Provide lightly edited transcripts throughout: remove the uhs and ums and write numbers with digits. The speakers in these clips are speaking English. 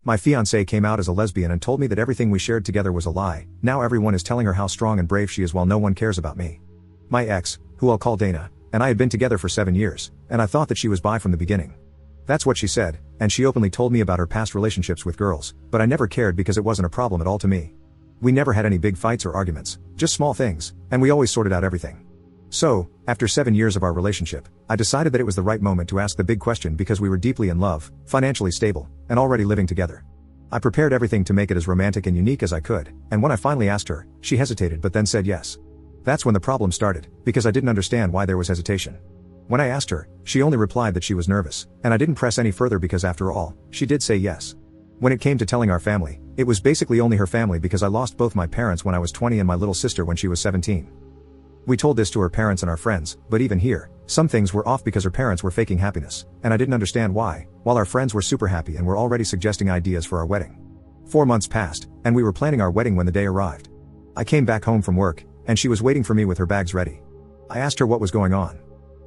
My fiance came out as a lesbian and told me that everything we shared together was a lie. Now everyone is telling her how strong and brave she is while no one cares about me. My ex, who I'll call Dana, and I had been together for 7 years, and I thought that she was bi from the beginning. That's what she said, and she openly told me about her past relationships with girls, but I never cared because it wasn't a problem at all to me. We never had any big fights or arguments, just small things, and we always sorted out everything. So, after 7 years of our relationship, I decided that it was the right moment to ask the big question because we were deeply in love, financially stable, and already living together. I prepared everything to make it as romantic and unique as I could, and when I finally asked her, she hesitated but then said yes. That's when the problem started, because I didn't understand why there was hesitation. When I asked her, she only replied that she was nervous, and I didn't press any further because after all, she did say yes. When it came to telling our family, it was basically only her family because I lost both my parents when I was 20 and my little sister when she was 17. We told this to her parents and our friends, but even here, some things were off because her parents were faking happiness, and I didn't understand why, while our friends were super happy and were already suggesting ideas for our wedding. 4 months passed, and we were planning our wedding when the day arrived. I came back home from work, and she was waiting for me with her bags ready. I asked her what was going on.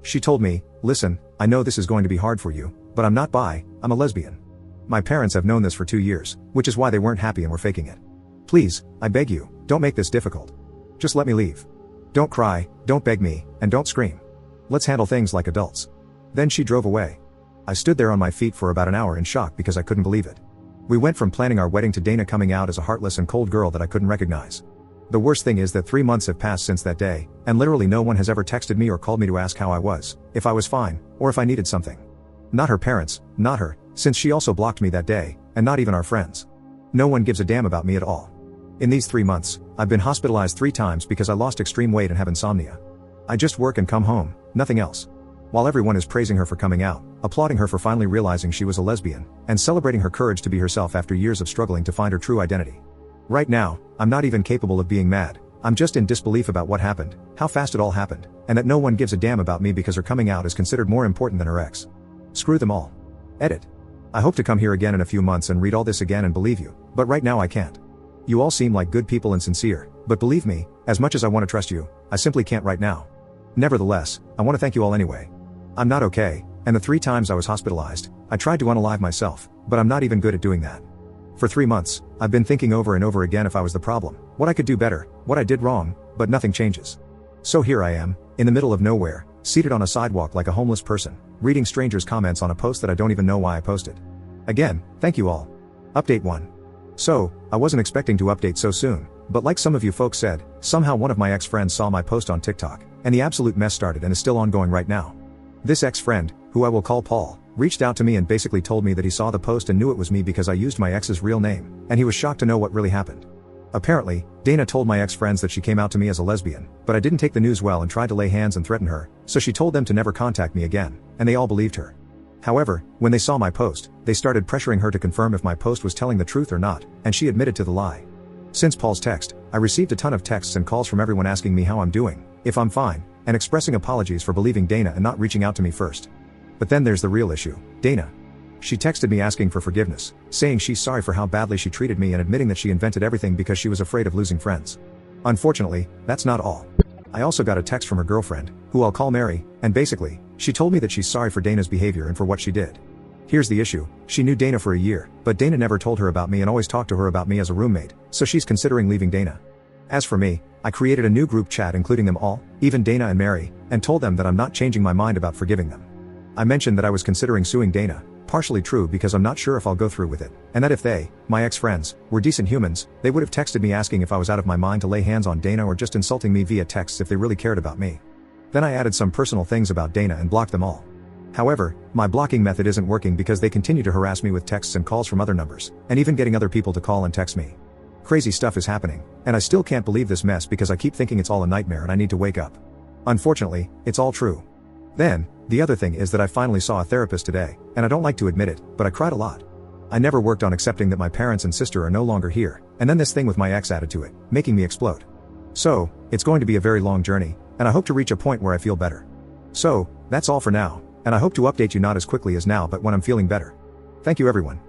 She told me, "Listen, I know this is going to be hard for you, but I'm not bi, I'm a lesbian. My parents have known this for 2 years, which is why they weren't happy and were faking it. Please, I beg you, don't make this difficult. Just let me leave. Don't cry, don't beg me, and don't scream. Let's handle things like adults." Then she drove away. I stood there on my feet for about an hour in shock because I couldn't believe it. We went from planning our wedding to Dana coming out as a heartless and cold girl that I couldn't recognize. The worst thing is that 3 months have passed since that day, and literally no one has ever texted me or called me to ask how I was, if I was fine, or if I needed something. Not her parents, not her, since she also blocked me that day, and not even our friends. No one gives a damn about me at all. In these 3 months, I've been hospitalized 3 times because I lost extreme weight and have insomnia. I just work and come home, nothing else. While everyone is praising her for coming out, applauding her for finally realizing she was a lesbian, and celebrating her courage to be herself after years of struggling to find her true identity. Right now, I'm not even capable of being mad, I'm just in disbelief about what happened, how fast it all happened, and that no one gives a damn about me because her coming out is considered more important than her ex. Screw them all. Edit. I hope to come here again in a few months and read all this again and believe you, but right now I can't. You all seem like good people and sincere, but believe me, as much as I want to trust you, I simply can't right now. Nevertheless, I want to thank you all anyway. I'm not okay, and the 3 times I was hospitalized, I tried to unalive myself, but I'm not even good at doing that. For 3 months, I've been thinking over and over again if I was the problem, what I could do better, what I did wrong, but nothing changes. So here I am, in the middle of nowhere, seated on a sidewalk like a homeless person, reading strangers' comments on a post that I don't even know why I posted. Again, thank you all. Update 1. So, I wasn't expecting to update so soon, but like some of you folks said, somehow one of my ex-friends saw my post on TikTok, and the absolute mess started and is still ongoing right now. This ex-friend, who I will call Paul, reached out to me and basically told me that he saw the post and knew it was me because I used my ex's real name, and he was shocked to know what really happened. Apparently, Dana told my ex-friends that she came out to me as a lesbian, but I didn't take the news well and tried to lay hands and threaten her, so she told them to never contact me again, and they all believed her. However, when they saw my post, they started pressuring her to confirm if my post was telling the truth or not, and she admitted to the lie. Since Paul's text, I received a ton of texts and calls from everyone asking me how I'm doing, if I'm fine, and expressing apologies for believing Dana and not reaching out to me first. But then there's the real issue, Dana. She texted me asking for forgiveness, saying she's sorry for how badly she treated me and admitting that she invented everything because she was afraid of losing friends. Unfortunately, that's not all. I also got a text from her girlfriend, who I'll call Mary, and basically, she told me that she's sorry for Dana's behavior and for what she did. Here's the issue, she knew Dana for a year, but Dana never told her about me and always talked to her about me as a roommate, so she's considering leaving Dana. As for me, I created a new group chat including them all, even Dana and Mary, and told them that I'm not changing my mind about forgiving them. I mentioned that I was considering suing Dana, partially true because I'm not sure if I'll go through with it, and that if they, my ex-friends, were decent humans, they would have texted me asking if I was out of my mind to lay hands on Dana or just insulting me via texts if they really cared about me. Then I added some personal things about Dana and blocked them all. However, my blocking method isn't working because they continue to harass me with texts and calls from other numbers, and even getting other people to call and text me. Crazy stuff is happening, and I still can't believe this mess because I keep thinking it's all a nightmare and I need to wake up. Unfortunately, it's all true. Then, the other thing is that I finally saw a therapist today, and I don't like to admit it, but I cried a lot. I never worked on accepting that my parents and sister are no longer here, and then this thing with my ex added to it, making me explode. So, it's going to be a very long journey, and I hope to reach a point where I feel better. So, that's all for now, and I hope to update you not as quickly as now but when I'm feeling better. Thank you everyone.